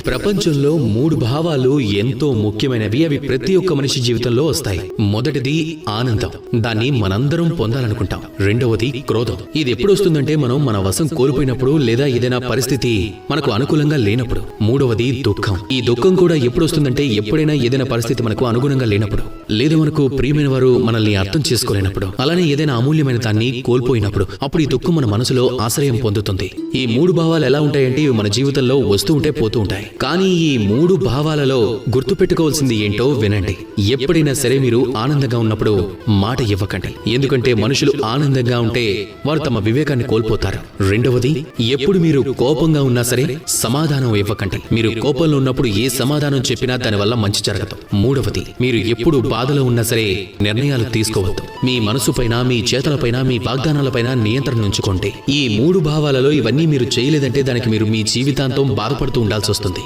ప్రపంచంలో 3 భావాలు ఎంతో ముఖ్యమైనవి. అవి ప్రతి ఒక్క మనిషి జీవితంలో వస్తాయి. మొదటిది ఆనందం. దాన్ని మనందరం పొందాలనుకుంటాం. రెండవది క్రోధం. ఇది ఎప్పుడు వస్తుందంటే మనం మన వశం కోల్పోయినప్పుడు లేదా ఏదైనా పరిస్థితి మనకు అనుకూలంగా లేనప్పుడు. మూడవది దుఃఖం. ఈ దుఃఖం కూడా ఎప్పుడు వస్తుందంటే ఎప్పుడైనా ఏదైనా పరిస్థితి మనకు అనుగుణంగా లేనప్పుడు, లేదా మనకు ప్రియమైన వారు మనల్ని అర్థం చేసుకోలేనప్పుడు, అలానే ఏదైనా అమూల్యమైన దాన్ని కోల్పోయినప్పుడు, అప్పుడు ఈ దుఃఖం మన మనసులో ఆశ్రయం పొందుతుంది. ఈ 3 భావాలు ఎలా ఉంటాయంటే ఇవి మన జీవితంలో వస్తూ ఉంటే పోతూ ఉంటాయి. కానీ ఈ 3 భావాలలో గుర్తు పెట్టుకోవాల్సింది ఏంటో వినండి. ఎప్పుడైనా సరే మీరు ఆనందంగా ఉన్నప్పుడు మాట ఇవ్వకండి. ఎందుకంటే మనుషులు ఆనందంగా ఉంటే వారు తమ వివేకాన్ని కోల్పోతారు. రెండవది, ఎప్పుడు మీరు కోపంగా ఉన్నా సరే సమాధానం ఇవ్వకండి. మీరు కోపంలో ఉన్నప్పుడు ఏ సమాధానం చెప్పినా దానివల్ల మంచి జరగదు. మూడవది, మీరు ఎప్పుడు బాధలో ఉన్నా సరే నిర్ణయాలు తీసుకోవద్దు. మీ మనసుపైన, మీ చేతలపైన, మీ వాగ్దానాలపైన నియంత్రణ ఉంచుకోండి. ఈ 3 భావాలలో ఇవన్నీ మీరు చేయలేదంటే దానికి మీరు మీ జీవితాంతం బాధపడుతూ ఉండాల్సి వస్తుంది.